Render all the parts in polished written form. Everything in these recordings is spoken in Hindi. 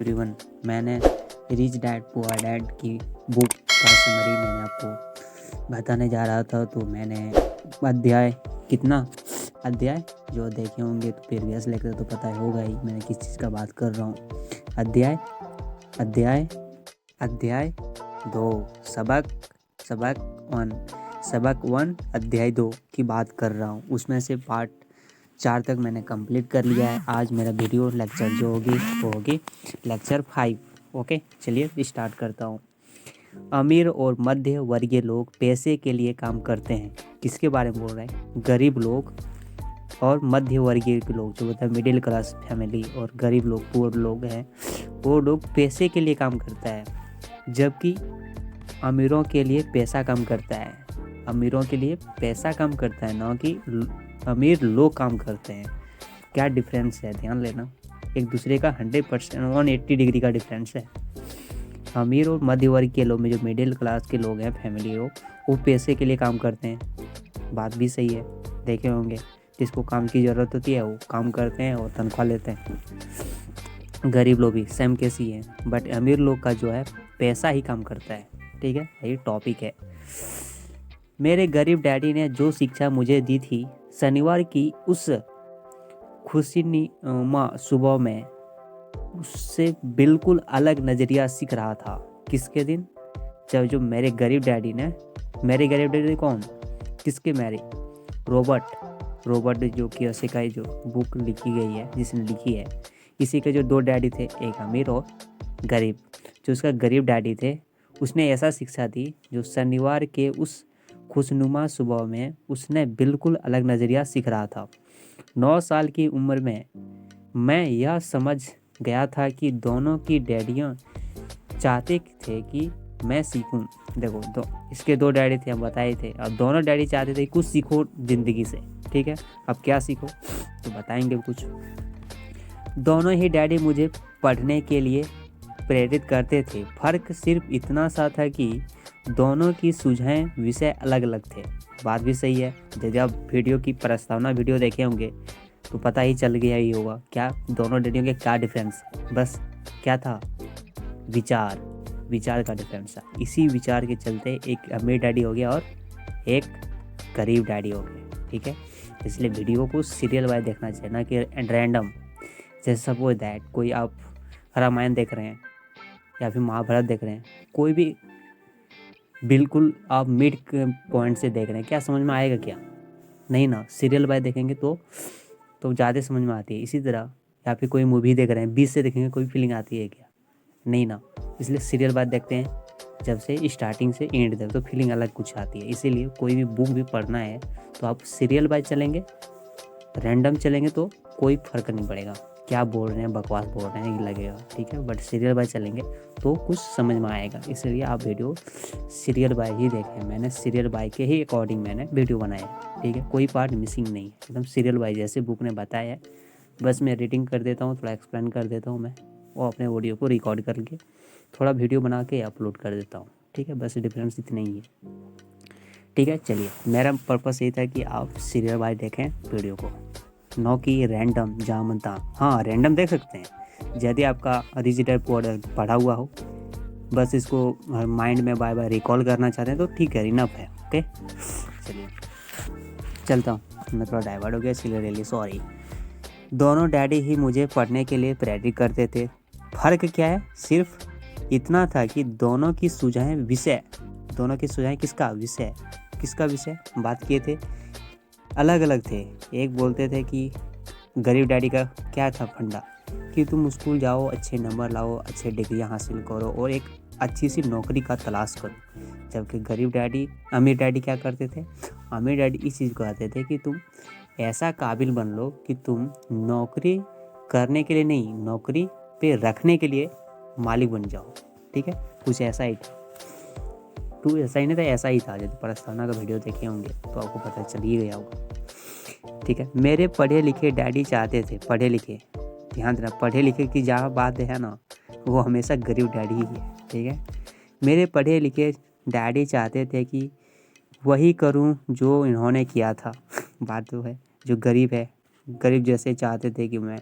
एवरीवन, मैंने रिच डैड पुअर डैड की बुक का समरी मैंने आपको बताने जा रहा था। तो मैंने अध्याय जो देखे होंगे तो प्रीवियस लेक्चर तो पता होगा ही मैंने किस चीज़ का बात कर रहा हूँ। अध्याय 2 सबक 1 अध्याय 2 की बात कर रहा हूँ। उसमें से पार्ट 4 तक मैंने कंप्लीट कर लिया है। आज मेरा वीडियो लेक्चर जो होगी वो होगी लेक्चर 5। ओके, चलिए स्टार्ट करता हूँ। अमीर और मध्य वर्गीय लोग पैसे के लिए काम करते हैं। किसके बारे में बोल रहे हैं? गरीब लोग और मध्य वर्गीय के लोग, जो मतलब मिडिल क्लास फैमिली और गरीब लोग, पुअर लोग हैं, वो लोग पैसे के लिए काम करता है, जबकि अमीरों के लिए पैसा काम करता है। अमीरों के लिए पैसा काम करता है, ना कि अमीर लोग काम करते हैं। क्या डिफरेंस है, ध्यान लेना। एक दूसरे का 100% 180 डिग्री का डिफरेंस है। अमीर और मध्य वर्ग के लोग में जो मिडिल क्लास के लोग हैं, फैमिली लोग, वो पैसे के लिए काम करते हैं। बात भी सही है, देखे होंगे जिसको काम की ज़रूरत होती है वो काम करते हैं और तनख्वाह लेते हैं। गरीब लोग भी सेम केस ही है, बट अमीर लोग का जो है पैसा ही काम करता है। ठीक है, यही टॉपिक है। मेरे गरीब डैडी ने जो शिक्षा मुझे दी थी, शनिवार की उस खुशीनुमा सुबह में उससे बिल्कुल अलग नज़रिया सीख रहा था। किसके दिन? जब जो मेरे गरीब डैडी कौन? किसके? मेरे रॉबर्ट जो कियोसाकी जो बुक लिखी गई है, जिसने लिखी है, इसी के जो 2 डैडी थे, एक अमीर और गरीब। जो उसका गरीब डैडी थे, उसने ऐसा शिक्षा दी जो शनिवार के उस खुशनुमा सुबह में उसने बिल्कुल अलग नज़रिया सीख रहा था। 9 साल की उम्र में मैं यह समझ गया था कि दोनों की डैडियाँ चाहते थे कि मैं सीखूं। देखो, इसके 2 डैडी थे, हम बताए थे। अब दोनों डैडी चाहते थे कुछ सीखो ज़िंदगी से। ठीक है, अब क्या सीखो तो बताएंगे कुछ। दोनों ही डैडी मुझे पढ़ने के लिए प्रेरित करते थे। फ़र्क सिर्फ इतना सा था कि दोनों की सुझाएं विषय अलग अलग थे। बात भी सही है। यदि आप वीडियो की प्रस्तावना वीडियो देखे होंगे तो पता ही चल गया ही होगा क्या दोनों डैडियों के क्या डिफरेंस। बस क्या था? विचार का डिफरेंस था। इसी विचार के चलते एक अमीर डैडी हो गया और एक गरीब डैडी हो गया। ठीक है, इसलिए वीडियो को सीरियल वाइज देखना चाहिए, ना कि रैंडम। जैसे सपोज दैट कोई आप रामायण देख रहे हैं या फिर महाभारत देख रहे हैं, कोई भी बिल्कुल आप मिड पॉइंट से देख रहे हैं, क्या समझ में आएगा? क्या नहीं ना। सीरियल वाइज देखेंगे तो ज़्यादा समझ में आती है। इसी तरह या फिर कोई मूवी देख रहे हैं, 20 से देखेंगे, कोई फीलिंग आती है क्या? नहीं ना। इसलिए सीरियल वाइज देखते हैं, जब से स्टार्टिंग से एंड तक, तो फीलिंग अलग कुछ आती है। इसीलिए कोई भी बुक भी पढ़ना है तो आप सीरियल वाइज चलेंगे, रैंडम चलेंगे तो कोई फ़र्क नहीं पड़ेगा। क्या बोल रहे हैं, बकवास बोल रहे हैं, ये लगेगा। ठीक है, बट सीरियल बाय चलेंगे तो कुछ समझ में आएगा। इसलिए आप वीडियो सीरियल बाय ही देखें। मैंने सीरियल बाय के ही अकॉर्डिंग मैंने वीडियो बनाया है। ठीक है, कोई पार्ट मिसिंग नहीं है, एकदम सीरियल बाय जैसे बुक ने बताया है। बस मैं रीडिंग कर देता हूँ, थोड़ा एक्सप्लेन कर देता हूँ मैं, और अपने ऑडियो को रिकॉर्ड करके थोड़ा वीडियो बना के अपलोड कर देता हूँ। ठीक है, बस डिफरेंस इतना ही है। ठीक है, चलिए, मेरा पर्पस ये था कि आप सीरियल बाय देखें वीडियो को, नो कि रैंडम जहाँ मन तहाँ। हाँ, रैंडम देख सकते हैं यदि आपका रिजिटर पढ़ा हुआ हो, बस इसको माइंड में बाय बाय रिकॉल करना चाहते हैं तो ठीक है, इनफ है। ओके, चलिए चलता हूँ। मैं थोड़ा डाइवर्ट हो गया, इसलिए रियली सॉरी। दोनों डैडी ही मुझे पढ़ने के लिए प्रेरित करते थे। फ़र्क क्या है? सिर्फ इतना था कि दोनों की सुझाएं किसका विषय बात किए थे, अलग अलग थे। एक बोलते थे कि गरीब डैडी का क्या था फंडा, कि तुम स्कूल जाओ, अच्छे नंबर लाओ, अच्छे डिग्रियां हासिल करो और एक अच्छी सी नौकरी का तलाश करो। जबकि अमीर डैडी क्या करते थे? अमीर डैडी इस चीज़ को कहते थे कि तुम ऐसा काबिल बन लो कि तुम नौकरी करने के लिए नहीं, नौकरी पे रखने के लिए मालिक बन जाओ। ठीक है, कुछ ऐसा ही था। तो ऐसा ही नहीं था, ऐसा ही था। यदि प्रस्तावना का वीडियो देखे होंगे तो आपको पता चल ही गया होगा। ठीक है, मेरे पढ़े लिखे डैडी चाहते थे, पढ़े लिखे, ध्यान देना, पढ़े लिखे की जहाँ बात है ना, वो हमेशा गरीब डैडी ही है। ठीक है, मेरे पढ़े लिखे डैडी चाहते थे कि वही करूं जो इन्होंने किया था। बात तो है, जो गरीब है, गरीब जैसे चाहते थे कि मैं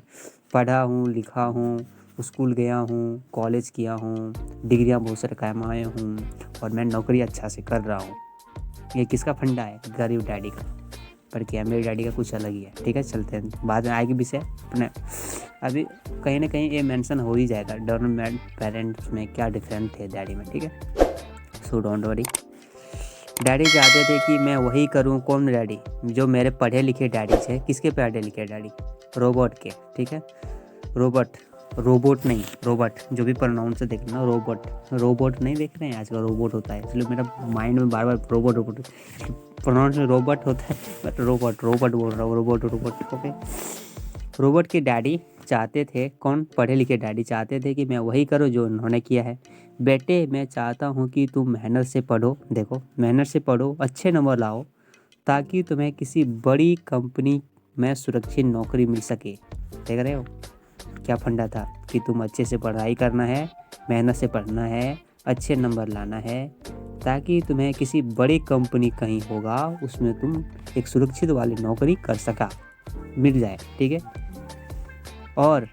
पढ़ा हूँ, लिखा हूँ, स्कूल गया हूँ, कॉलेज किया हूँ, डिग्रियाँ बहुत सारे कमाए हूँ और मैं नौकरी अच्छा से कर रहा हूँ। ये किसका फंडा है? गरीब डैडी का। पर क्या मेरे डैडी का कुछ अलग ही है। ठीक है, चलते हैं, बाद में आएगी विषय अपने। अभी कहीं ना कहीं ये मेंशन हो ही जाएगा डॉनर पेरेंट्स में क्या डिफरेंट थे डैडी में। ठीक है, सो डोंट वरी। डैडी चाहते थे कि मैं वही करूं। कौन डैडी? जो मेरे पढ़े लिखे डैडी थे। किसके पढ़े लिखे डैडी? रोबोट के। ठीक है, रोबोट नहीं, रोबोट। जो भी प्रोनाउन से देख ना, रोबोट नहीं देख रहे हैं आजकल, रोबोट होता है, इसलिए मेरा माइंड में बार बार रोबोट प्रोनाउंस में रोबोट होता है, बट रोबोट बोल रहा हूँ, रोबोट। ओके, रोबोट के डैडी चाहते थे, कौन? पढ़े लिखे डैडी चाहते थे कि मैं वही करूँ जो उन्होंने किया है। बेटे, मैं चाहता हूँ कि तुम मेहनत से पढ़ो, देखो मेहनत से पढ़ो, अच्छे नंबर लाओ, ताकि तुम्हें किसी बड़ी कंपनी में सुरक्षित नौकरी मिल सके। देख रहे हो क्या फंडा था कि तुम अच्छे से पढ़ाई करना है, मेहनत से पढ़ना है, अच्छे नंबर लाना है, ताकि तुम्हें किसी बड़ी कंपनी कहीं होगा उसमें तुम एक सुरक्षित वाली नौकरी कर सका, मिल जाए। ठीक है, और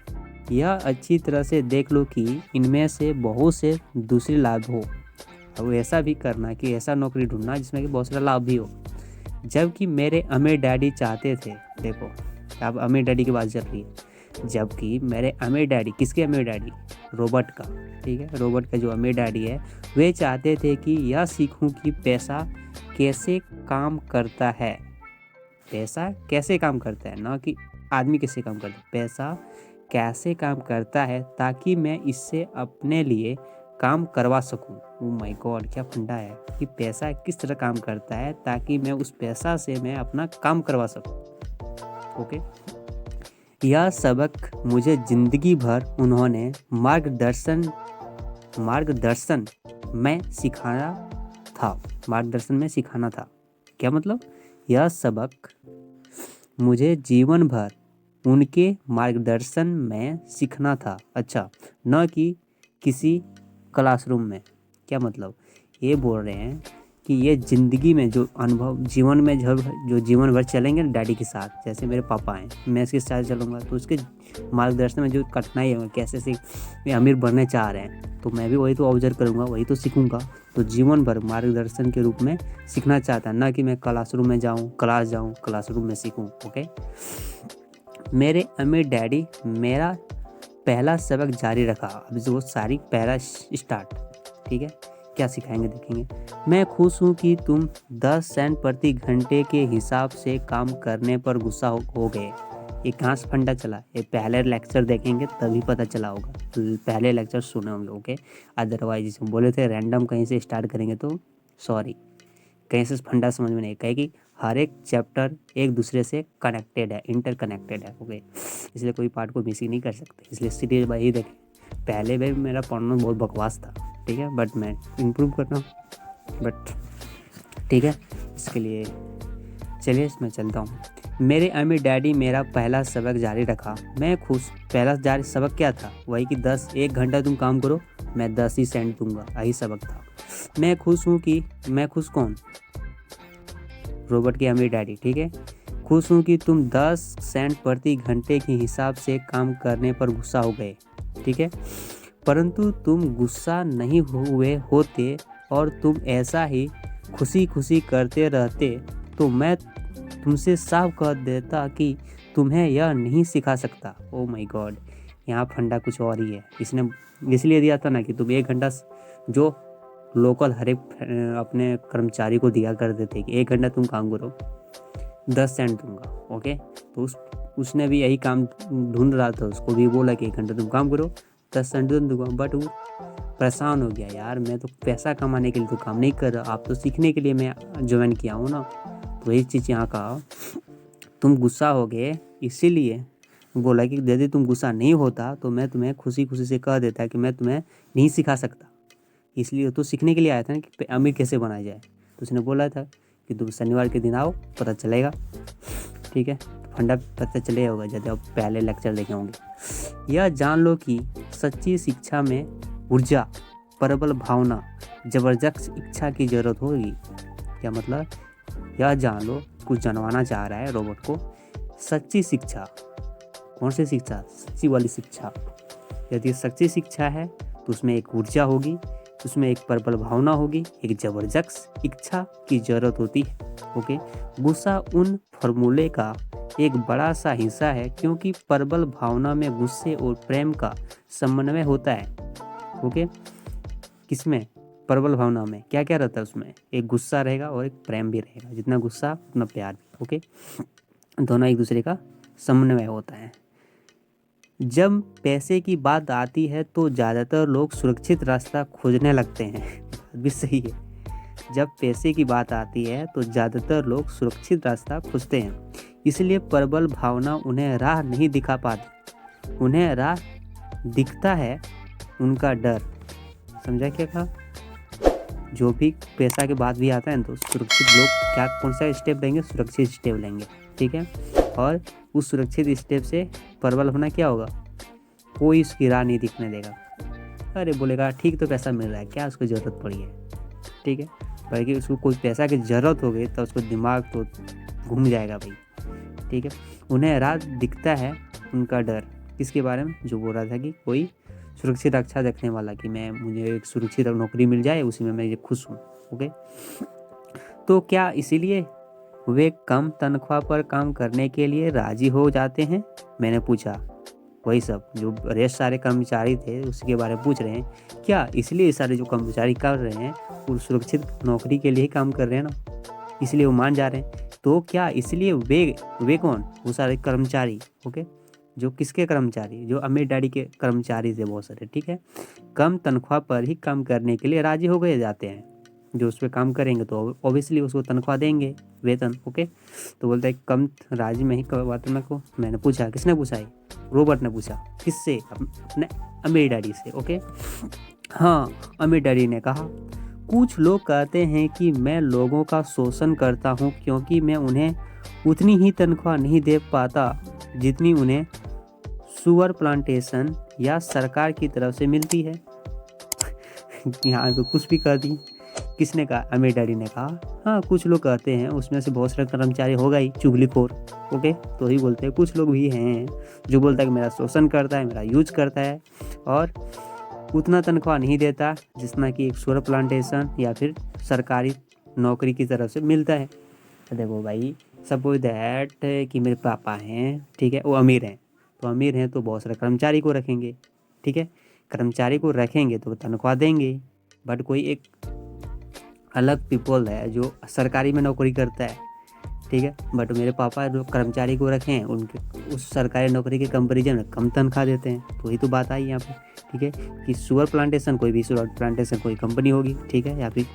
यह अच्छी तरह से देख लो कि इनमें से बहुत से दूसरे लाभ हो। अब ऐसा भी करना कि ऐसा नौकरी ढूंढना जिसमें कि बहुत सारा लाभ भी हो। जबकि मेरे अमीर डैडी चाहते थे, देखो अब अमीर डैडी की बात चल रही है, जबकि मेरे अमीर डैडी, किसके अमीर डैडी? रोबोट का। ठीक है, रोबोट का जो अमीर डैडी है, वे चाहते थे कि यह सीखूं कि पैसा कैसे काम करता है। पैसा कैसे काम करता है, ना कि आदमी कैसे काम करता है, पैसा कैसे काम करता है, ताकि मैं इससे अपने लिए काम करवा सकूं। ओह माय गॉड, क्या फंडा है कि पैसा किस तरह काम करता है ताकि मैं उस पैसा से मैं अपना काम करवा सकूं। ओके, यह सबक मुझे जिंदगी भर उन्होंने मार्गदर्शन में सिखाना था। क्या मतलब? यह सबक मुझे जीवन भर उनके मार्गदर्शन में सीखना था। अच्छा, न कि किसी क्लासरूम में। क्या मतलब? ये बोल रहे हैं कि ये ज़िंदगी में जो अनुभव, जीवन में जो जीवन भर चलेंगे ना डैडी के साथ, जैसे मेरे पापा हैं, मैं इसके साथ चलूँगा तो उसके मार्गदर्शन में जो कठिनाई है, कैसे से ये अमीर बनने चाह रहे हैं, तो मैं भी वही तो ऑब्जर्व करूँगा, वही तो सीखूँगा। तो जीवन भर मार्गदर्शन के रूप में सीखना चाहता है, ना कि मैं क्लासरूम में जाऊँ, क्लासरूम में सीखूँ। ओके, मेरे अमीर डैडी मेरा पहला सबक जारी रखा। अभी वो सारी पहला स्टार्ट। ठीक है, क्या सिखाएंगे देखेंगे। मैं खुश हूँ कि तुम 10 सेंट प्रति घंटे के हिसाब से काम करने पर गुस्सा हो गए। ये कहाँ से फंडा चला? ये पहले लेक्चर देखेंगे तभी पता चला होगा, पहले लेक्चर सुने होंगे। ओके, अदरवाइज जिसमें बोले थे रैंडम कहीं से स्टार्ट करेंगे तो सॉरी, कहीं से फंडा समझ में नहीं। कहे कि हर एक चैप्टर एक दूसरे से कनेक्टेड है, इंटरकनेक्टेड है। ओके, इसलिए कोई पार्ट को मिस ही नहीं कर सकते, इसलिए सीरीज बाई ही देखें। पहले भी मेरा पढ़ना बहुत बकवास था, ठीक है, बट मैं इम्प्रूव कर रहा हूँ। बट ठीक है, इसके लिए चलिए इसमें चलता हूँ। मेरे अमीर डैडी मेरा पहला सबक जारी रखा। मैं खुश। पहला जारी सबक क्या था? वही कि 1 घंटा तुम काम करो, मैं 10 ही सेंट दूंगा, यही सबक था। मैं खुश कौन? रोबोट के अमीर डैडी। ठीक है, खुश हूँ कि तुम 10 सेंट प्रति घंटे के हिसाब से काम करने पर गुस्सा हो गए। ठीक है, परंतु तुम गुस्सा नहीं हुए होते और तुम ऐसा ही खुशी खुशी करते रहते तो मैं तुमसे साफ कह देता कि तुम्हें यह नहीं सिखा सकता। ओ माय गॉड, यहाँ फंडा कुछ और ही है। इसने इसलिए दिया था ना कि तुम 1 घंटा, जो लोकल हर एक अपने कर्मचारी को दिया करते थे कि 1 घंटा तुम काम करो, 10 सेंट दूंगा। ओके, तो उसने भी यही काम ढूंढ रहा था, उसको भी बोला कि 1 घंटा तुम काम करो, 10 सेंट दूंगा। बट वो परेशान हो गया, यार मैं तो पैसा कमाने के लिए तो काम नहीं कर रहा, आप तो सीखने के लिए मैं ज्वाइन किया हूँ ना। तो यही चीज़ यहाँ कहा, तुम गुस्सा हो गए, इसीलिए बोला कि यदि तुम गुस्सा नहीं होता तो मैं तुम्हें खुशी खुशी से कह देता कि मैं तुम्हें नहीं सिखा सकता। इसलिए तो सीखने के लिए आया था ना कि अमीर कैसे बनाया जाए। तो उसने बोला था कि तुम शनिवार के दिन आओ, पता चलेगा। ठीक है, फंडा पता चले होगा जब आप पहले लेक्चर देखे होंगे। यह जान लो कि सच्ची शिक्षा में ऊर्जा, प्रबल भावना, जबरदस्त इच्छा की जरूरत होगी। क्या मतलब? यह जान लो, कुछ जानवाना चाह रहा है रोबोट को। सच्ची शिक्षा, कौन सी शिक्षा? सच्ची वाली शिक्षा यदि सच्ची शिक्षा है तो उसमें एक ऊर्जा होगी, उसमें एक प्रबल भावना होगी, एक ज़बरदस्त इच्छा की ज़रूरत होती है। ओके, गुस्सा उन फॉर्मूले का एक बड़ा सा हिस्सा है, क्योंकि प्रबल भावना में गुस्से और प्रेम का समन्वय होता है। ओके, किसमें? प्रबल भावना में क्या क्या रहता है? उसमें एक गुस्सा रहेगा और एक प्रेम भी रहेगा। जितना गुस्सा उतना प्यार भी। ओके, दोनों एक दूसरे का समन्वय होता है। जब पैसे की बात आती है तो ज़्यादातर लोग सुरक्षित रास्ता खोजने लगते हैं। भी सही है। जब पैसे की बात आती है तो ज़्यादातर लोग सुरक्षित रास्ता खोजते हैं, इसलिए प्रबल भावना उन्हें राह नहीं दिखा पाती। उन्हें राह दिखता है उनका डर। समझा क्या कहा? जो भी पैसा के बाद भी आता है तो सुरक्षित लोग क्या कौन सा स्टेप लेंगे? सुरक्षित स्टेप लेंगे। ठीक है, और उस सुरक्षित स्टेप से प्रबल होना क्या होगा? कोई उसकी राह नहीं दिखने देगा। अरे बोलेगा ठीक तो पैसा मिल रहा है, क्या उसको ज़रूरत पड़ी है। ठीक है, बल्कि उसको कोई पैसा की ज़रूरत हो गई तो उसको दिमाग तो घूम जाएगा भाई। ठीक है, उन्हें राह दिखता है उनका डर। किसके बारे में? जो बोल रहा था कि कोई सुरक्षित रक्षा रखने वाला, कि मुझे एक सुरक्षित नौकरी मिल जाए, उसी में मैं ये खुश हूँ। ओके, तो क्या इसीलिए वे कम तनख्वाह पर काम करने के लिए राजी हो जाते हैं? मैंने पूछा। वही सब जो रेस्ट सारे कर्मचारी थे उसके बारे में पूछ रहे हैं। क्या इसलिए सारे जो कर्मचारी कर रहे हैं वो सुरक्षित नौकरी के लिए ही काम कर रहे हैं ना, इसलिए वो मान जा रहे हैं। तो क्या इसलिए वे कौन? वो सारे कर्मचारी। ओके, जो किसके कर्मचारी? जो अमीर डैडी के कर्मचारी थे बहुत सारे। ठीक है, कम तनख्वाह पर ही काम करने के लिए राजी हो गए जाते हैं। जो उस पर काम करेंगे तो ऑब्वियसली उसको तनख्वाह देंगे, वेतन। ओके, तो बोलता है कम राजी में ही करवाते को। मैंने पूछा, किसने पूछा है? रॉबर्ट ने पूछा। किससे? अपने अमीर डैडी से। ओके, हाँ, अमीर डैडी ने कहा, कुछ लोग कहते हैं कि मैं लोगों का शोषण करता हूँ क्योंकि मैं उन्हें उतनी ही तनख्वाह नहीं दे पाता जितनी उन्हें शुगर प्लांटेशन या सरकार की तरफ से मिलती है। यहाँ तो कुछ भी कर दी। किसने कहा? अमीर डैडी ने कहा, हाँ कुछ लोग कहते हैं, उसमें से बहुत सारे कर्मचारी होगा ही चुगलीखोर। ओके, तो ही बोलते हैं कुछ लोग भी हैं जो बोलता है कि मेरा शोषण करता है, मेरा यूज करता है और उतना तनख्वाह नहीं देता जितना कि एक शुगर प्लांटेशन या फिर सरकारी नौकरी की तरफ से मिलता है। तो देखो भाई, सपोज दैट कि मेरे पापा हैं, ठीक है, वो अमीर हैं, तो अमीर हैं तो बहुत सारे कर्मचारी को रखेंगे। ठीक है, कर्मचारी को रखेंगे तो तनख्वाह देंगे। बट कोई एक अलग पीपल है जो सरकारी में नौकरी करता है, ठीक है, बट मेरे पापा जो कर्मचारी को रखे हैं उनके उस सरकारी नौकरी के कंपेरिजन में कम तनख्वाह देते हैं। तो वही तो बात आई यहाँ पे। ठीक है, कि शुगर प्लांटेशन, कोई भी शुगर प्लांटेशन कोई कंपनी होगी, ठीक है, या फिर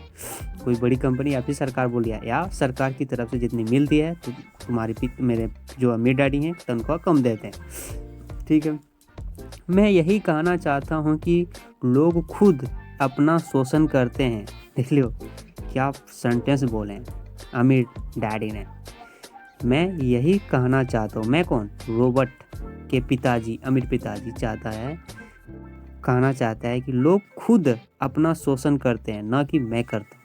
कोई बड़ी कंपनी या फिर सरकार बोल दिया, या सरकार की तरफ से जितनी मिलती है तो मेरे जो अमीर डैडी हैं तनख्वाह कम देते हैं। ठीक है, मैं यही कहना चाहता हूँ कि लोग खुद अपना शोषण करते हैं। देख लो क्या सेंटेंस बोले अमीर डैडी ने। मैं यही कहना चाहता हूँ, मैं कौन? रॉबर्ट के पिताजी, अमीर पिताजी कहना चाहता है कि लोग खुद अपना शोषण करते हैं, ना कि मैं करता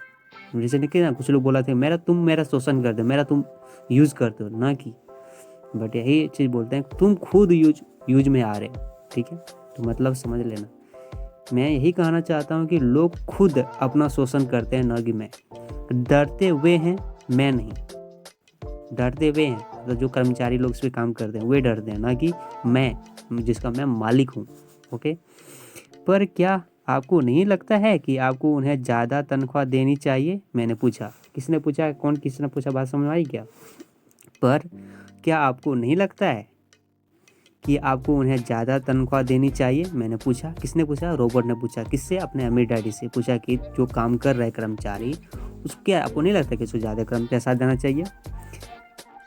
हूँ। जैसे कि ना कुछ लोग बोला थे तुम मेरा शोषण करते हो, मेरा तुम यूज करते हो, ना कि, बट यही चीज़ बोलते हैं तुम खुद यूज में आ रहे हो। ठीक है, तो मतलब समझ लेना। मैं यही कहना चाहता हूँ कि लोग खुद अपना शोषण करते हैं, ना कि मैं। डरते हुए हैं, मैं नहीं। डरते हुए हैं तो जो कर्मचारी लोग इस पर काम करते हैं वे डरते हैं, ना कि मैं जिसका मैं मालिक हूँ। ओके, पर क्या आपको नहीं लगता है कि आपको उन्हें ज़्यादा तनख्वाह देनी चाहिए? मैंने पूछा। किसने पूछा? किसने पूछा? बात समझ आई क्या? पर क्या आपको नहीं लगता है कि आपको उन्हें ज़्यादा तनख्वाह देनी चाहिए? मैंने पूछा। किसने पूछा? रॉबर्ट ने पूछा। किससे? अपने अमीर डैडी से पूछा कि जो काम कर रहे कर्मचारी उसको क्या आपको नहीं लगता कि उसको ज़्यादा पैसा देना चाहिए?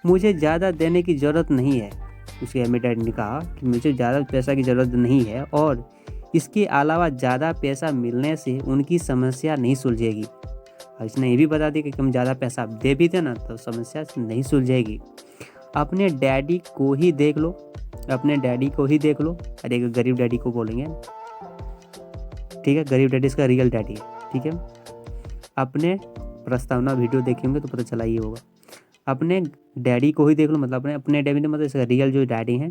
मुझे ज़्यादा देने की ज़रूरत नहीं है, उसके अमीर डैडी ने कहा कि मुझे ज़्यादा पैसा की ज़रूरत नहीं है, और इसके अलावा ज़्यादा पैसा मिलने से उनकी समस्या नहीं सुलझेगी। और इसने ये भी बता दिया कि हम ज़्यादा पैसा दे भी थे ना तो समस्या नहीं सुलझेगी। अपने डैडी को ही देख लो, अपने डैडी को ही देख लो। अरे गरीब डैडी को बोलेंगे, ठीक है, गरीब डैडी इसका रियल डैडी है। ठीक है, अपने प्रस्तावना वीडियो देखेंगे तो पता चला ये होगा। अपने डैडी को ही देख लो, मतलब अपने डैडी ने मतलब इसका रियल जो डैडी हैं,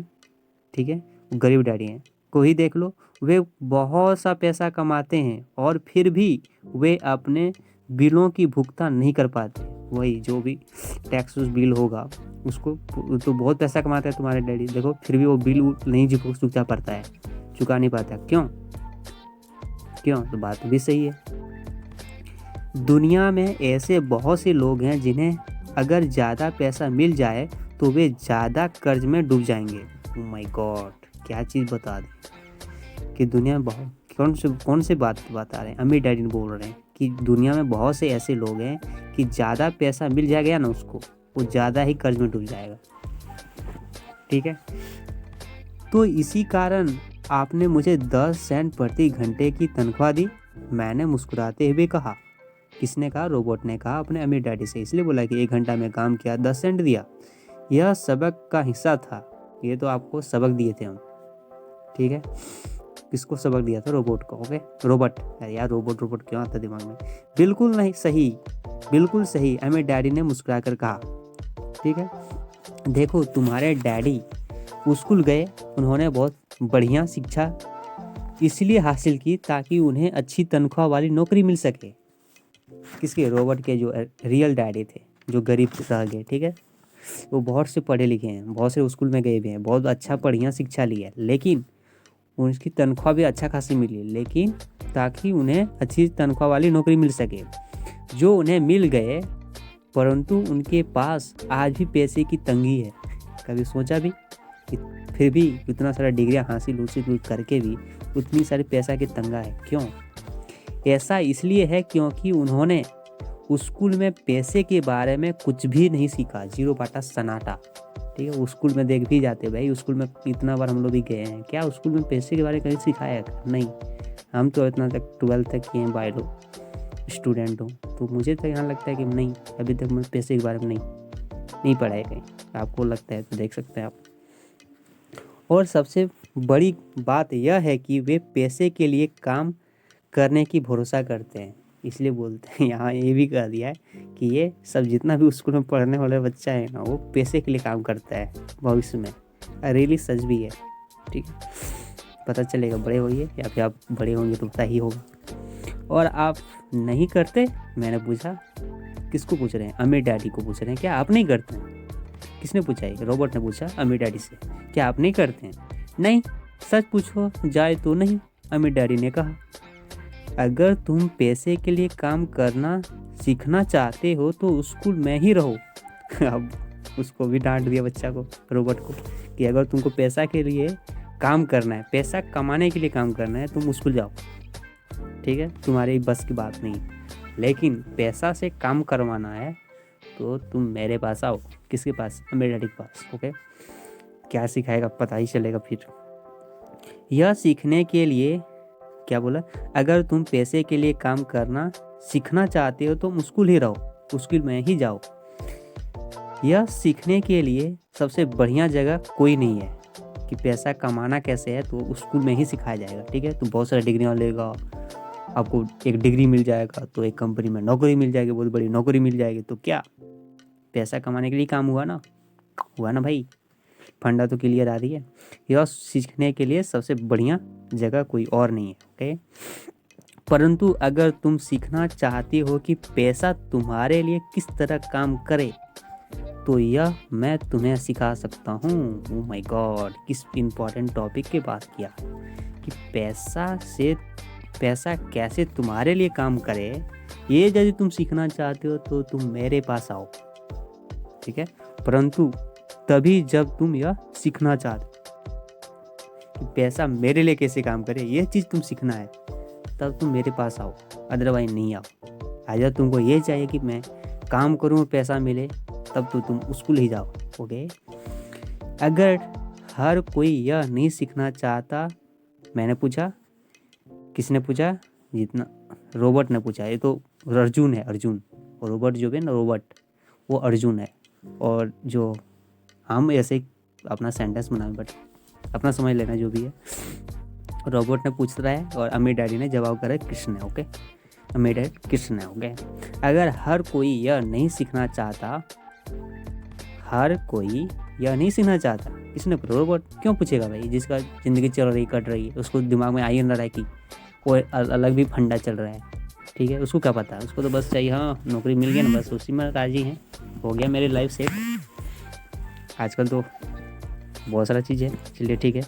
ठीक है, वो गरीब डैडी हैं। को ही देख लो, वे बहुत सा पैसा कमाते हैं और फिर भी वे अपने बिलों की भुगतान नहीं कर पाते। वही जो भी टैक्स बिल होगा उसको, तो बहुत पैसा कमाता है तुम्हारे डैडी, देखो फिर भी वो बिल नहीं चुका पाता है, चुका नहीं पाता। क्यों? तो बात भी सही है। दुनिया में ऐसे बहुत से लोग हैं जिन्हें अगर ज़्यादा पैसा मिल जाए तो वे ज़्यादा कर्ज में डूब जाएंगे। ओह माय गॉड, क्या चीज़ बता दें कि दुनिया में बहुत कौन से बात बता रहे हैं। अमीर डैडी बोल रहे हैं कि दुनिया में बहुत से ऐसे लोग हैं कि ज़्यादा पैसा मिल जाएगा ना उसको, वो ज़्यादा ही कर्ज में डूब जाएगा। ठीक है, तो इसी कारण आपने मुझे 10 सेंट प्रति घंटे की तनख्वाह दी। मैंने मुस्कुराते हुए कहा। किसने कहा? रोबोट ने कहा अपने अमीर डैडी से। इसलिए बोला कि 1 घंटा में काम किया, 10 सेंट दिया। यह सबक का हिस्सा था। ये तो आपको सबक दिए थे हम। ठीक है, किसको सबक दिया था? रोबोट को। Okay, robot. यार रोबोट क्यों आता दिमाग में? बिल्कुल नहीं सही, बिल्कुल सही, अमीर डैडी ने मुस्कुराकर कहा। ठीक है, देखो तुम्हारे डैडी स्कूल गए, उन्होंने बहुत बढ़िया शिक्षा इसलिए हासिल की ताकि उन्हें अच्छी तनख्वाह वाली नौकरी मिल सके। किसके? रोबोट के जो रियल डैडी थे, जो गरीब रह गए। ठीक है, वो बहुत से पढ़े लिखे हैं, बहुत से स्कूल में गए भी हैं, बहुत अच्छा बढ़िया शिक्षा ली है, लेकिन उनकी तनख्वाह भी अच्छा खासी मिली, लेकिन ताकि उन्हें अच्छी तनख्वाह वाली नौकरी मिल सके, जो उन्हें मिल गए, परंतु उनके पास आज भी पैसे की तंगी है। कभी सोचा भी कि फिर भी इतना सारा डिग्रियाँ हासिल करके भी उतनी सारी पैसा की तंगा है? क्यों? ऐसा इसलिए है क्योंकि उन्होंने स्कूल में पैसे के बारे में कुछ भी नहीं सीखा। 0 पाटा सन्नाटा। ठीक है, स्कूल में देख भी जाते भाई, स्कूल में इतना बार हम लोग भी गए हैं, क्या स्कूल में पैसे के बारे में कहीं सिखाया? नहीं, हम तो इतना तक 12th तक किए हैं, बायो स्टूडेंट हूँ, तो मुझे तो यहाँ लगता है कि नहीं, अभी तक मैं पैसे के बारे में नहीं पढ़ा है कहीं। आपको लगता है तो देख सकते हैं आप। और सबसे बड़ी बात यह है कि वे पैसे के लिए काम करने की भरोसा करते हैं। इसलिए बोलते हैं, यहाँ ये भी कह दिया है कि ये सब जितना भी स्कूल में पढ़ने वाला बच्चा है ना, वो पैसे के लिए काम करता है भविष्य में। रियली सच भी है। ठीक है, पता चलेगा बड़े होइए, या फिर आप बड़े होंगे तो पता ही होगा। और आप नहीं करते? मैंने पूछा। किसको पूछ रहे हैं? अमीर डैडी को पूछ रहे हैं, क्या आप नहीं करते हैं? किसने पूछा है? रोबोट ने पूछा अमीर डैडी से, क्या आप नहीं करते हैं? नहीं, सच पूछो जाए तो नहीं, अमीर डैडी ने कहा। अगर तुम पैसे के लिए काम करना सीखना चाहते हो तो स्कूल में ही रहो। अब उसको भी डांट दिया, बच्चा को, रोबोट को, कि अगर तुमको पैसा के लिए काम करना है, पैसा कमाने के लिए काम करना है, तुम स्कूल जाओ। ठीक है, तुम्हारी बस की बात नहीं, लेकिन पैसा से काम करवाना है तो तुम मेरे पास आओ। किसके पास? अमीर डैडी के पास। ओके, क्या सिखाएगा पता ही चलेगा फिर। यह सीखने के लिए क्या बोला? अगर तुम पैसे के लिए काम करना सीखना चाहते हो तो स्कूल ही रहो, स्कूल में ही जाओ। यह सीखने के लिए सबसे बढ़िया जगह कोई नहीं है कि पैसा कमाना कैसे है, तो स्कूल में ही सिखाया जाएगा। ठीक है, तो बहुत सारे डिग्रियाँ लेगा, आपको एक डिग्री मिल जाएगा तो एक कंपनी में नौकरी मिल जाएगी, बहुत बड़ी नौकरी मिल जाएगी, तो क्या पैसा कमाने के लिए काम हुआ ना भाई। फंडा तो क्लियर आ रही है। यह सीखने के लिए सबसे बढ़िया जगह कोई और नहीं है। ओके, परंतु अगर तुम सीखना चाहते हो कि पैसा तुम्हारे लिए किस तरह काम करे, तो यह मैं तुम्हें सिखा सकता हूँ। ओह माय गॉड, किस इम्पोर्टेंट टॉपिक की बात किया कि पैसा कैसे तुम्हारे लिए काम करे। ये यदि तुम सीखना चाहते हो तो तुम मेरे पास आओ। ठीक है, परंतु तभी जब तुम यह सीखना चाहते कि पैसा मेरे लिए कैसे काम करे, ये चीज़ तुम सीखना है, तब तुम मेरे पास आओ, अदरवाइज नहीं आओ। अगर तुमको ये चाहिए कि मैं काम करूँ पैसा मिले, तब तो तुम स्कूल ही जाओ। ओके, अगर हर कोई यह नहीं सीखना चाहता, मैंने पूछा, किसने पूछा? जितना रोबोट ने पूछा। ये तो अर्जुन है, अर्जुन। और रोबोट जो है ना, रोबोट, वो अर्जुन है। और जो हम ऐसे अपना सेंटेंस बनाए, बट अपना समझ लेना जो भी है। रोबोट ने पूछ रहा है और अमीर डैडी ने जवाब करा कृष्ण है। ओके, अमीर डैडी कृष्ण है। ओके, अगर हर कोई यह नहीं सीखना चाहता, हर कोई यह नहीं सीखना चाहता। किसने पूछा? रोबोट। क्यों पूछेगा भाई? जिसका ज़िंदगी चल रही कट रही है, उसको दिमाग में आ ही ना रहा है कि कोई अलग भी फंडा चल रहा है, ठीक है। उसको क्या पता, उसको तो बस चाहिए हाँ नौकरी मिल गई ना, बस उसी में राजी हैं, हो गया मेरी लाइफ सेट। आजकल तो बहुत सारा चीज़ है। चलिए ठीक है।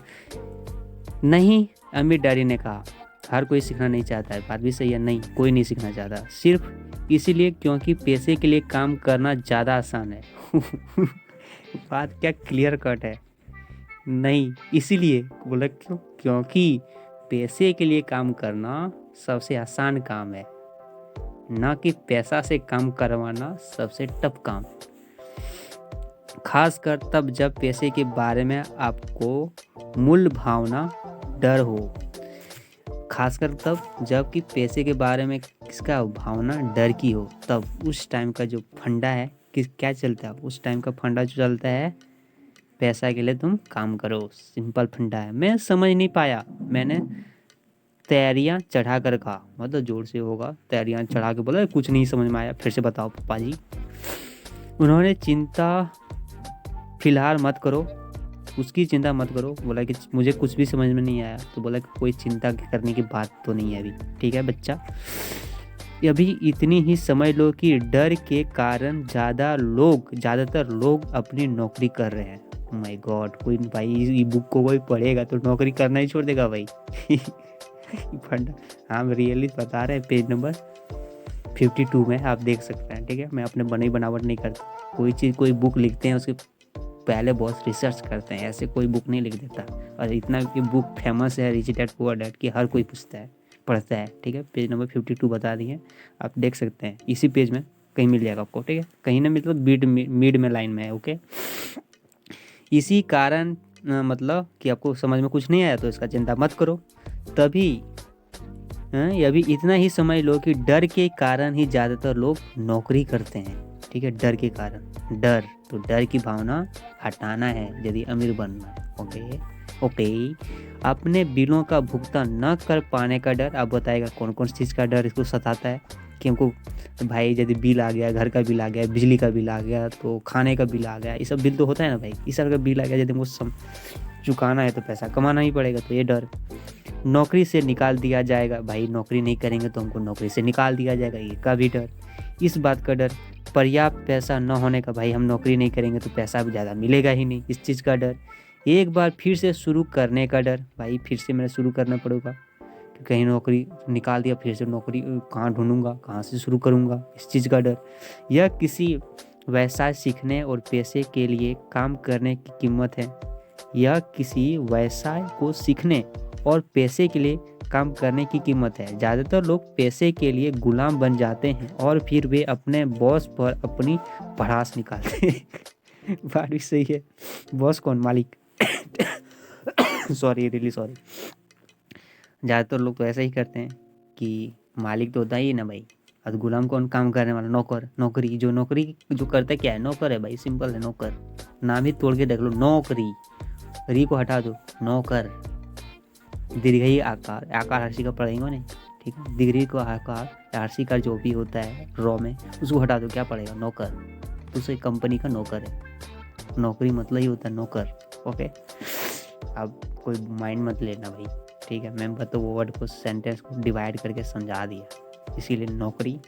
नहीं, अमीर डैडी ने कहा हर कोई सीखना नहीं चाहता है। बात भी सही है, नहीं कोई नहीं सीखना चाहता, सिर्फ इसीलिए क्योंकि पैसे के लिए काम करना ज़्यादा आसान है। बात क्या क्लियर कट है। नहीं इसीलिए बोला, क्यों? क्योंकि पैसे के लिए काम करना सबसे आसान काम है, ना कि पैसा से काम करवाना सबसे टफ काम है। खासकर तब जब पैसे के बारे में आपको मूल भावना डर हो। खासकर तब जब कि पैसे के बारे में किसका भावना डर की हो, तब उस टाइम का जो फंडा है किस क्या चलता है, उस टाइम का फंडा जो चलता है पैसा के लिए तुम काम करो, सिंपल फंडा है। मैं समझ नहीं पाया, मैंने तैयारियां चढ़ा कर कहा, मतलब जोर से होगा, तैयारियां चढ़ा के बोला कुछ नहीं समझ में आया, फिर से बताओ पापा जी। उन्होंने चिंता फिलहाल मत करो, उसकी चिंता मत करो। बोला कि मुझे कुछ भी समझ में नहीं आया, तो बोला कि कोई चिंता करने की बात तो नहीं है अभी, ठीक है बच्चा। अभी इतनी ही समझ लो कि डर के कारण ज़्यादातर लोग अपनी नौकरी कर रहे हैं। माय गॉड, कोई भाई ये बुक को कोई पढ़ेगा तो नौकरी करना ही छोड़ देगा भाई। फंडा हम रियली बता रहे हैं, पेज नंबर 52 में आप देख सकते हैं, ठीक है। मैं अपने बने बनावट नहीं करता, कोई चीज़ कोई बुक लिखते हैं उसके पहले बहुत रिसर्च करते हैं, ऐसे कोई बुक नहीं लिख देता। और इतना कि बुक फेमस है रिच डैड पुअर डैड की, हर कोई पढ़ता है, ठीक है। पेज नंबर 52 बता दिए, आप देख सकते हैं, इसी पेज में कहीं मिल जाएगा आपको, ठीक है। कहीं ना मतलब मिड में लाइन में है, ओके। इसी कारण मतलब कि आपको समझ में कुछ नहीं आया तो इसका चिंता मत करो। तभी अभी इतना ही समझ लो कि डर के कारण ही ज़्यादातर लोग नौकरी करते हैं, ठीक है। डर के कारण, तो डर की भावना हटाना है यदि अमीर बनना, ओके। अपने बिलों का भुगतान न कर पाने का डर। आप बताएगा कौन कौन सी चीज़ का डर इसको सताता है कि हमको भाई यदि बिल आ गया, घर का बिल आ गया, बिजली का बिल आ गया, तो खाने का बिल आ गया, ये सब बिल तो होता है ना भाई, इस सब का बिल आ गया, यदि हमको चुकाना है तो पैसा कमाना ही पड़ेगा, तो ये डर। नौकरी से निकाल दिया जाएगा, भाई नौकरी नहीं करेंगे तो हमको नौकरी से निकाल दिया जाएगा, ये का भी डर। इस बात का डर। पर्याप्त पैसा न होने का, भाई हम नौकरी नहीं करेंगे तो पैसा भी ज़्यादा मिलेगा ही नहीं, इस चीज़ का डर। एक बार फिर से शुरू करने का डर, भाई फिर से मैंने शुरू करना पड़ेगा, कि कहीं नौकरी निकाल दिया फिर से नौकरी कहाँ ढूंढूंगा, कहाँ से शुरू करूँगा, इस चीज़ का डर। यह किसी व्यवसाय सीखने और पैसे के लिए काम करने की कीमत है। यह किसी व्यवसाय को सीखने और पैसे के लिए काम करने की कीमत है। ज़्यादातर लोग पैसे के लिए गुलाम बन जाते हैं और फिर वे अपने बॉस पर अपनी भड़ास निकालते हैं। बात भी सही है। बॉस कौन? मालिक। Sorry, really sorry. ज़्यादातर लोग तो ऐसा ही करते हैं कि मालिक तो होता ही ना भाई, और गुलाम कौन? काम करने वाला, नौकर। नौकरी जो करता है क्या है? नौकर है भाई, सिंपल है नौकर। नाम ही तोड़ के देख लो, नौकरी, री को हटा दो, नौकर। दीर्घई आकार, आकार हर्षी का पढ़ेंगे नहीं, ठीक है। दीर्घई को आकार, हर्षी का जो भी होता है रॉ में, उसको हटा दो, क्या पड़ेगा? नौकर। दूसरी कंपनी का नौकर है। नौकरी मतलब ही होता है नौकर, ओके। अब कोई माइंड मत लेना भाई, ठीक है। मैं तो वो वर्ड को, सेंटेंस को डिवाइड करके समझा दिया, इसीलिए नौकरी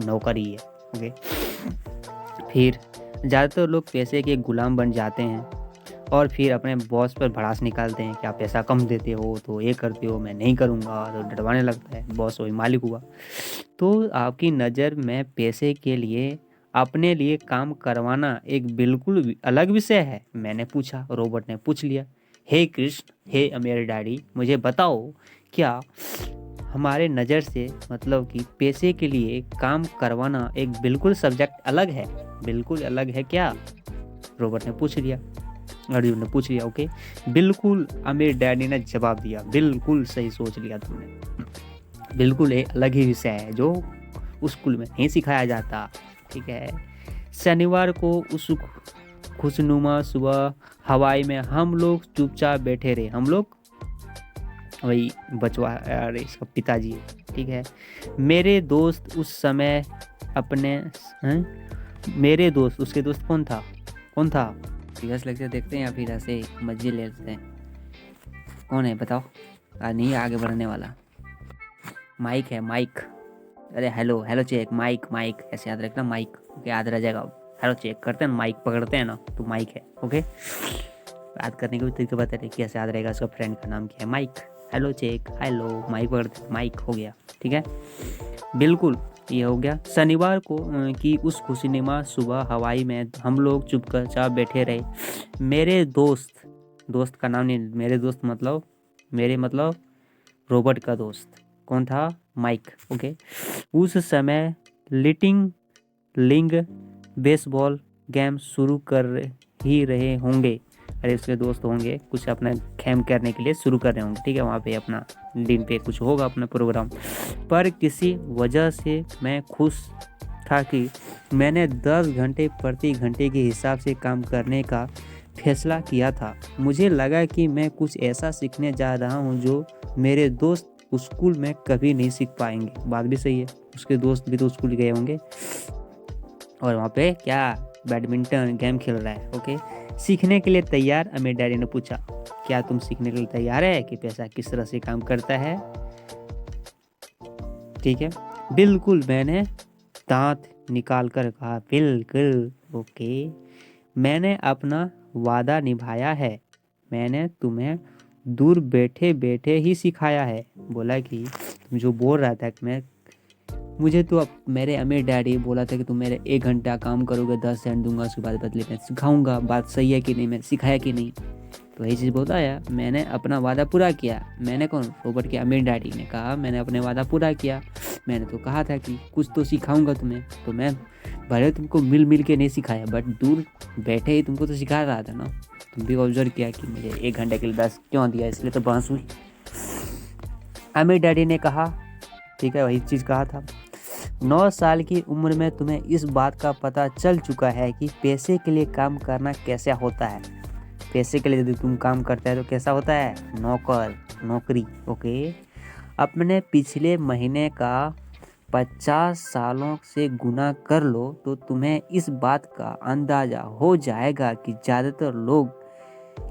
नौकरी है, ओके। फिर ज़्यादातर लोग पैसे के गुलाम बन जाते हैं और फिर अपने बॉस पर भड़ास निकालते हैं कि आप पैसा कम देते हो तो ये करते हो, मैं नहीं करूँगा, तो डरवाने लगता है। बॉस वही मालिक हुआ। तो आपकी नज़र में पैसे के लिए अपने लिए काम करवाना एक बिल्कुल अलग विषय है? मैंने पूछा, रोबोट ने पूछ लिया। हे कृष्ण, हे अमीर डैडी, मुझे बताओ, क्या हमारे नज़र से मतलब कि पैसे के लिए काम करवाना एक बिल्कुल सब्जेक्ट अलग है? बिल्कुल अलग है क्या? रोबोट ने पूछ लिया, अर्जुन ने पूछ लिया, ओके। बिल्कुल, अमीर डैडी ने जवाब दिया। बिल्कुल सही सोच लिया तुमने, बिल्कुल एक अलग ही विषय है जो उस स्कूल में नहीं सिखाया जाता, ठीक है। शनिवार को उस खुशनुमा सुबह हवाई में हम लोग चुपचाप बैठे रहे। हम लोग वही बचवा, अरे इसका पिताजी, ठीक है। मेरे दोस्त उस समय अपने मेरे दोस्त, उसके दोस्त कौन था? कौन था? प्रीवियस लेक्चर देखते हैं या फिर ऐसे मजे लेते हैं? कौन है बताओ? नहीं आगे बढ़ने वाला। माइक है, माइक। अरे hello hello check, mic mic ऐसे याद रखना, माइक। ओके, याद रह जाएगा। हेलो चेक करते हैं ना, माइक पकड़ते हैं ना तो माइक है। ओके, याद करने के भी तरीके बता रहे कैसे याद रहेगा। उसका फ्रेंड का नाम क्या है? Mic. Hello check, hello mic पकड़ते हैं, माइक हो गया। ठीक है, बिल्कुल ये हो गया। शनिवार को की उस खुशनुमा सुबह हवाई में हम लोग चुपचाप बैठे रहे। मेरे दोस्त, दोस्त का नाम नहीं, मेरे दोस्त मतलब मेरे मतलब रॉबर्ट का दोस्त। कौन था? माइक। ओके, उस समय लिटिंग लिंग बेसबॉल गेम शुरू कर ही रहे होंगे। अरे उसके दोस्त होंगे, कुछ अपना खेम करने के लिए शुरू कर रहे होंगे। ठीक है, वहाँ पे अपना दिन पे कुछ होगा अपना प्रोग्राम। पर किसी वजह से मैं खुश था कि मैंने 10 घंटे प्रति घंटे के हिसाब से काम करने का फैसला किया था। मुझे लगा कि मैं कुछ ऐसा सीखने जा रहा हूँ जो मेरे दोस्त स्कूल में कभी नहीं सीख पाएंगे। बात भी सही है, उसके दोस्त भी तो स्कूल गए होंगे और वहाँ पे क्या बैडमिंटन गेम खेल रहा है। ओके, सीखने के लिए तैयार? अमीर डैडी ने पूछा। क्या तुम सीखने के लिए तैयार है कि पैसा किस तरह से काम करता है? ठीक है, बिल्कुल, मैंने दांत निकाल कर कहा। बिल्कुल। ओके, मैंने अपना वादा निभाया है। मैंने तुम्हें दूर बैठे बैठे ही सिखाया है। बोला कि तुम जो बोल रहा था कि मुझे तो अब मेरे अमीर डैडी बोला था कि तुम मेरे 1 घंटा काम करोगे, 10 सेंट दूंगा, उसके बाद बदले में सिखाऊंगा। बात सही है कि नहीं? मैंने सिखाया कि नहीं? तो वही चीज़ बोलता है, मैंने अपना वादा पूरा किया। मैंने कौन? रॉबर्ट के अमीर डैडी ने कहा मैंने अपने वादा पूरा किया। मैंने तो कहा था कि कुछ तो सिखाऊंगा तुम्हें, तो मैं भले तुमको मिल मिल के नहीं सिखाया, बट दूर बैठे ही तुमको तो सिखा रहा था ना। तुम भी ऑब्जर्व किया कि मुझे 1 घंटे के लिए 10 क्यों दिया, इसलिए तो बहस हुई। अमीर डैडी ने कहा, ठीक है, वही चीज़ कहा था। 9 साल की उम्र में तुम्हें इस बात का पता चल चुका है कि पैसे के लिए काम करना कैसा होता है। पैसे के लिए यदि तुम काम करता है तो कैसा होता है? नौकरी। ओके, अपने पिछले महीने का 50 सालों से गुना कर लो तो तुम्हें इस बात का अंदाजा हो जाएगा कि ज़्यादातर लोग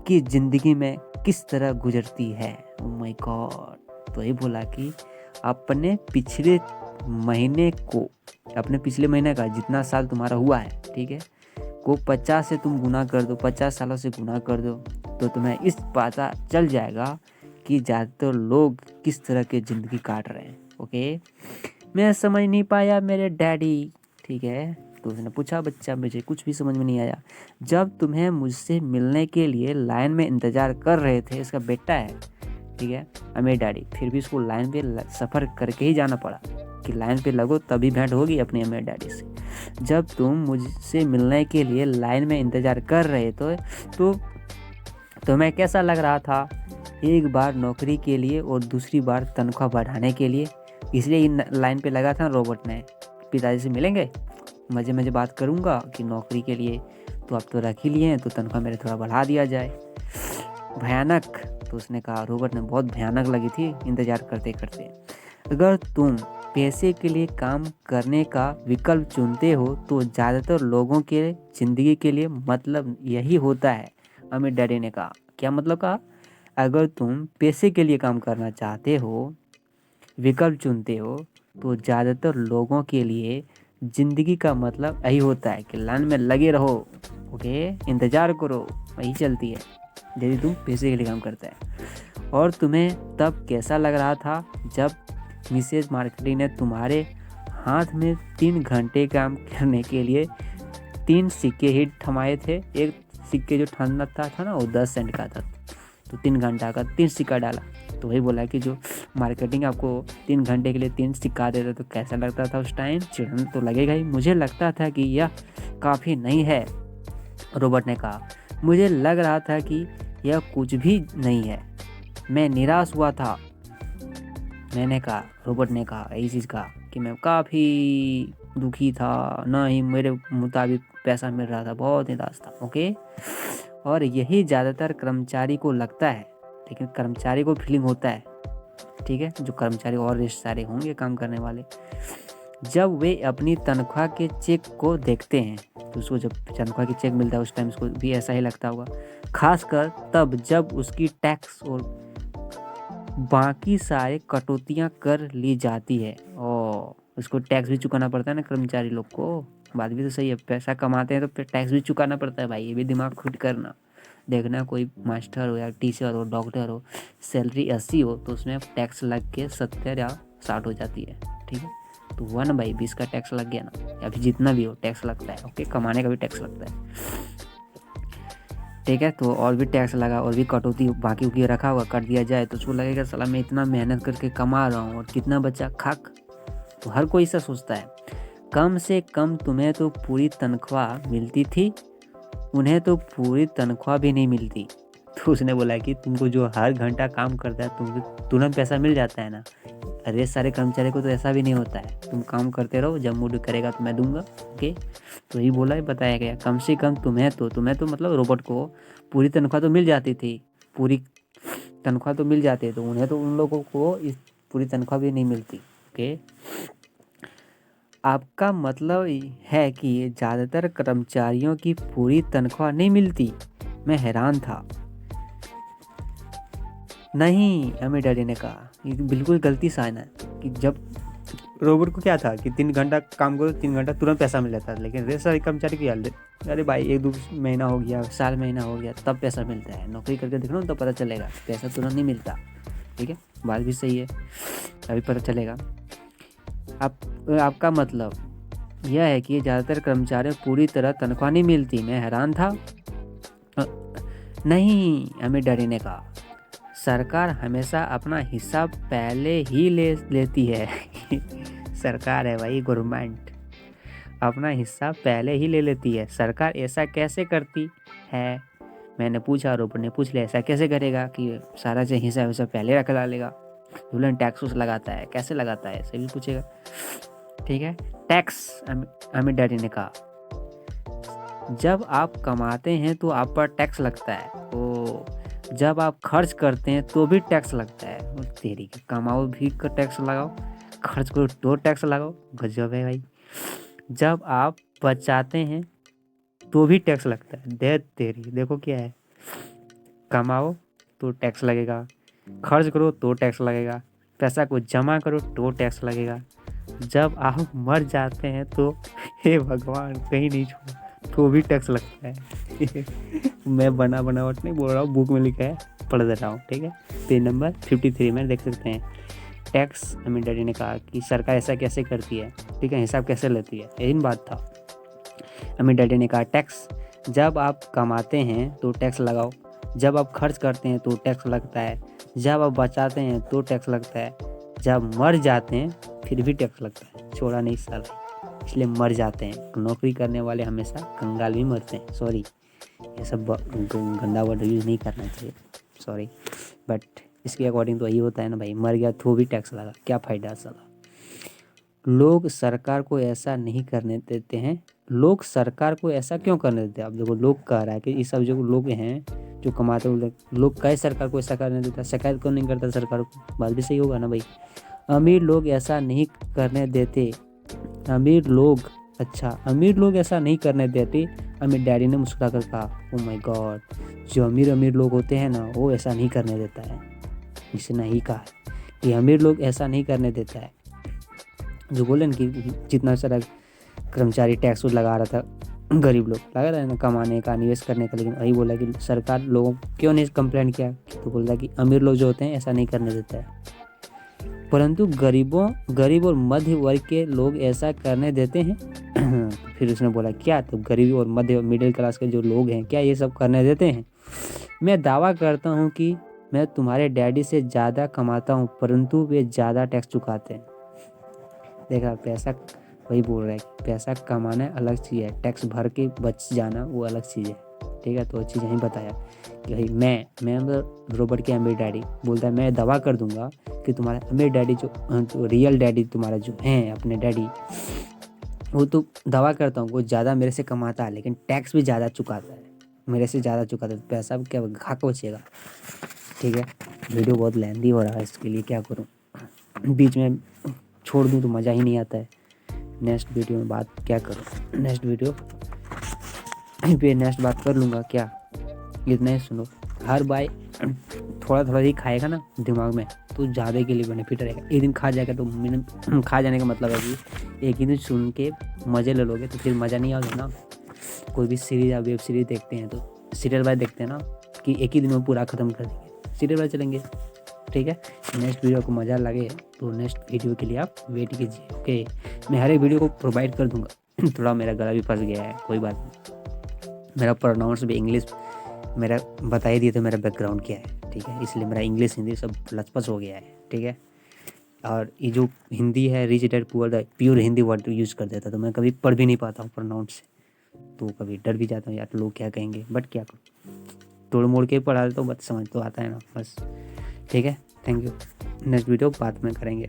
की ज़िंदगी में किस तरह गुजरती है। Oh my God. तो ये बोला कि अपने पिछले महीने का जितना साल तुम्हारा हुआ है, ठीक है, को 50 से तुम गुना कर दो, 50 सालों से गुना कर दो, तो तुम्हें इस पता चल जाएगा कि ज़्यादातर लोग किस तरह की ज़िंदगी काट रहे हैं। ओके, मैं समझ नहीं पाया मेरे डैडी। ठीक है, तो उसने पूछा, बच्चा मुझे कुछ भी समझ में नहीं आया। जब तुम्हें मुझसे मिलने के लिए लाइन में इंतज़ार कर रहे थे, इसका बेटा है, ठीक है, अमीर डैडी, फिर भी इसको लाइन पे सफ़र करके ही जाना पड़ा कि लाइन पे लगो तभी भेंट होगी अपने अमीर डैडी से। जब तुम मुझसे मिलने के लिए लाइन में इंतज़ार कर रहे थे तो तुम्हें कैसा लग रहा था? एक बार नौकरी के लिए और दूसरी बार तनख्वाह बढ़ाने के लिए। इसलिए लाइन पे लगा था रॉबर्ट ने, पिताजी से मिलेंगे, मज़े बात करूँगा कि नौकरी के लिए तो आप तो रख ही लिए हैं, तो तनख्वाह मेरे थोड़ा बढ़ा दिया जाए। भयानक। तो उसने कहा, रॉबर्ट ने, बहुत भयानक लगी थी इंतज़ार करते करते। अगर तुम पैसे के लिए काम करने का विकल्प चुनते हो तो ज़्यादातर लोगों के ज़िंदगी के लिए मतलब यही होता है। अमीर डैडी ने कहा। क्या मतलब कहा? अगर तुम पैसे के लिए काम करना चाहते हो, विकल्प चुनते हो, तो ज़्यादातर लोगों के लिए ज़िंदगी का मतलब यही होता है कि लाइन में लगे रहो। ओके, इंतज़ार करो, वही चलती है यदि तुम पैसे के लिए काम करते हैं। और तुम्हें तब कैसा लग रहा था जब मिसेज मार्केटिंग ने तुम्हारे हाथ में 3 घंटे काम करने के लिए 3 सिक्के ही थमाए थे? एक सिक्के जो ठंडा था ना, वो 10 सेंट का था, तो 3 घंटा का 3 सिक्का डाला। तो वही बोला कि जो मार्केटिंग आपको 3 घंटे के लिए 3 सिक्का देता तो कैसा लगता था उस टाइम? चिढ़न तो लगेगा ही। मुझे लगता था कि यह काफ़ी नहीं है, रॉबर्ट ने कहा। मुझे लग रहा था कि यह कुछ भी नहीं है। मैं निराश हुआ था। मैंने कहा, रॉबर्ट ने कहा, यही चीज़ कहा कि मैं काफ़ी दुखी था, ना ही मेरे मुताबिक पैसा मिल रहा था, बहुत निराश था। ओके, और यही ज़्यादातर कर्मचारी को लगता है, लेकिन कर्मचारी को फीलिंग होता है, ठीक है, जो कर्मचारी और सारे होंगे काम करने वाले, जब वे अपनी तनख्वाह के चेक को देखते हैं, तो उसको जब तनख्वाह की चेक मिलता है उस टाइम उसको भी ऐसा ही लगता होगा, खासकर तब जब उसकी टैक्स और बाकी सारे कटौतियाँ कर ली जाती है। और उसको टैक्स भी चुकाना पड़ता है ना कर्मचारी लोग को। बात भी तो सही है, पैसा कमाते हैं तो फिर टैक्स भी चुकाना पड़ता है भाई, ये भी दिमाग खुद करना। देखना कोई मास्टर हो या टीचर हो, डॉक्टर हो, सैलरी 80 हो तो उसमें टैक्स लग के 70 या 60 हो जाती है, ठीक है। तो 1/20 का टैक्स लग गया ना, या फिर जितना भी हो टैक्स लगता है, ओके। कमाने का भी टैक्स लगता है, ठीक है। तो और भी टैक्स लगा और भी कटौती बाकी उकी रखा हुआ कर दिया जाए तो उसको लगेगा साला मैं इतना मेहनत करके कमा रहा हूँ और कितना बचा खाक। तो हर कोई ऐसा सोचता है। कम से कम तुम्हें तो पूरी तनख्वाह मिलती थी, उन्हें तो पूरी तनख्वाह भी नहीं मिलती। तो उसने बोला कि तुमको जो हर घंटा काम करता है तुमको तुरंत पैसा मिल जाता है ना। अरे सारे कर्मचारी को तो ऐसा भी नहीं होता है, तुम काम करते रहो, जब मूड करेगा तो मैं दूंगा, ओके। तो यही बोला, बताया गया कम से कम तुम्हें तो मतलब रोबोट को पूरी तनख्वाह तो मिल जाती थी, पूरी तनख्वाह तो मिल जाती है, तो उन्हें तो उन लोगों को इस पूरी तनख्वाह भी नहीं मिलती, ओके। आपका मतलब है कि ज़्यादातर कर्मचारियों की पूरी तनख्वाह नहीं मिलती? मैं हैरान था। नहीं, हमें डैडी ने कहा, ये बिल्कुल गलती साइन है कि जब रोबोट को क्या था कि 3 घंटा काम करो, 3 घंटा तुरंत पैसा मिल जाता है, लेकिन रेस्ट सारे कर्मचारी की हालत, अरे भाई 1-2 महीना हो गया, साल महीना हो गया तब पैसा मिलता है। नौकरी करके देख लो तब पता चलेगा, पैसा तुरंत नहीं मिलता, ठीक है। बात भी सही है, अभी पता चलेगा। आपका मतलब यह है कि ज़्यादातर कर्मचारियों को पूरी तरह तनख्वाह नहीं मिलती? मैं हैरान था। नहीं, हमें डैडी ने कहा, सरकार हमेशा अपना हिस्सा पहले ही लेती है। सरकार है भाई, गवर्नमेंट अपना हिस्सा पहले ही ले लेती है। सरकार ऐसा कैसे करती है? मैंने पूछा, रोबोट ने पूछ लिया ऐसा कैसे करेगा कि सारा जो हिस्सा वैसा पहले रख डालेगा, दुल्हन टैक्स लगाता है, कैसे लगाता है, ऐसे भी पूछेगा, ठीक है। टैक्स, हमें डैडी ने कहा, जब आप कमाते हैं तो आप पर टैक्स लगता है, ओ जब आप खर्च करते हैं तो भी टैक्स लगता है। वो तेरी के, कमाओ भी का टैक्स लगाओ, खर्च करो तो टैक्स लगाओ, गजब है भाई। जब आप बचाते हैं तो भी टैक्स लगता है, दे तेरी, देखो क्या है, कमाओ तो टैक्स लगेगा, खर्च करो तो टैक्स लगेगा, पैसा को जमा करो तो टैक्स लगेगा, जब आप मर जाते हैं तो हे भगवान कहीं नहीं छोड़ा तो भी टैक्स लगता है। मैं बनावट नहीं बोल रहा हूँ, बुक में लिखा है, पढ़ दे रहा हूँ, ठीक है। पेज नंबर 53 में देख सकते हैं। टैक्स, हमें डैडी ने कहा कि सरकार ऐसा कैसे करती है, ठीक है, हिसाब कैसे लेती है, यही बात था। हमें डैडी ने कहा, टैक्स, जब आप कमाते हैं तो टैक्स लगाओ, जब आप खर्च करते हैं तो टैक्स लगता है, जब आप बचाते हैं तो टैक्स लगता है, जब मर जाते हैं फिर भी टैक्स लगता है। छोड़ा नहीं साला, इसलिए मर जाते हैं। नौकरी करने वाले हमेशा कंगाल भी मरते हैं, सॉरी ये सब गंदा वर्ड यूज़ नहीं करना चाहिए, सॉरी, बट इसके अकॉर्डिंग तो यही होता है ना भाई, मर गया तो भी टैक्स लगा, क्या फ़ायदा साला। लोग सरकार को ऐसा नहीं करने देते हैं, लोग सरकार को ऐसा क्यों करने देते हैं? अब देखो, लोग कह रहा है कि ये सब जो लोग हैं जो कमाते हैं लोग कहे सरकार को ऐसा करने देता, शिकायत क्यों नहीं करता सरकार को? बात भी सही होगा ना भाई। अमीर लोग ऐसा नहीं करने देते, अमीर लोग, अच्छा अमीर लोग ऐसा नहीं करने देते। अमीर डैडी ने मुस्कुरा कर कहा, ओ माय गॉड, जो अमीर लोग होते हैं ना वो ऐसा नहीं करने देता है। इसने ही कहा कि अमीर लोग ऐसा नहीं करने देता है। जो बोले ना कि जितना सारा कर्मचारी टैक्स लगा रहा था, गरीब लोग लगा रहा है ना कमाने का, निवेश करने का, लेकिन वही बोला कि सरकार लोगों क्यों नहीं कंप्लेंट किया, तो बोल रहा कि अमीर लोग जो होते हैं ऐसा नहीं करने देता है, परंतु गरीब और मध्य वर्ग के लोग ऐसा करने देते हैं। फिर उसने बोला क्या, तो गरीब और मध्य मिडिल क्लास के जो लोग हैं क्या ये सब करने देते हैं? मैं दावा करता हूँ कि मैं तुम्हारे डैडी से ज़्यादा कमाता हूँ, परंतु वे ज़्यादा टैक्स चुकाते हैं। देखा, पैसा, वही बोल रहा है कि पैसा कमाना अलग चीज़ है, टैक्स भर के बच जाना वो अलग चीज़ है, ठीक है। तो वो चीज़ यहीं बताया कि भाई मैं मतलब रोबोट के अमीर डैडी बोलता है, मैं दावा कर दूंगा कि तुम्हारा अमीर डैडी जो रियल डैडी तुम्हारा जो है अपने डैडी, वो तो दावा करता हूँ वो ज़्यादा मेरे से कमाता है, लेकिन टैक्स भी ज़्यादा चुकाता है, मेरे से ज़्यादा चुकाता है, तो पैसा क्या घाक बचेगा, ठीक है। वीडियो बहुत लेंदी हो रहा है, इसके लिए क्या करूँ, बीच में छोड़ दूँ तो मज़ा ही नहीं आता है। नेक्स्ट वीडियो में बात क्या करूँ, नेक्स्ट वीडियो पे नेक्स्ट बात कर लूँगा क्या। इतना ही सुनो, हर बार थोड़ा थोड़ा ही खाएगा ना दिमाग में तो ज़्यादा के लिए बेनिफिट रहेगा। एक दिन खा जाएगा तो खा जाने का मतलब है कि एक ही दिन सुन के मज़े ले लोगे तो फिर मज़ा नहीं आएगा ना। कोई भी सीरीज या वेब सीरीज देखते हैं तो सीरियल वाइज देखते हैं ना कि एक ही दिन में पूरा ख़त्म कर देंगे, सीरियल वाइज चलेंगे। ठीक है, नेक्स्ट वीडियो को मज़ा लगे तो नेक्स्ट वीडियो के लिए आप वेट कीजिए। ओके, मैं हर एक वीडियो को प्रोवाइड कर दूँगा। थोड़ा मेरा गला भी फंस गया है, कोई बात नहीं। मेरा प्रोनाउंस भी इंग्लिश मेरा बता ही दिया तो मेरा बैकग्राउंड क्या है। ठीक है, इसलिए मेरा इंग्लिश हिंदी सब लचपच हो गया है। ठीक है, और ये जो हिंदी है rich dad poor dad pure Hindi word use कर देता तो मैं कभी पढ़ भी नहीं पाता हूँ प्रोनाउंस से, तो कभी डर भी जाता हूँ यार लोग क्या कहेंगे, बट क्या करूँ, तोड़ मोड़ के पढ़ा तो बस समझ तो आता है ना बस। ठीक है, थैंक यू। नेक्स्ट वीडियो बाद में करेंगे।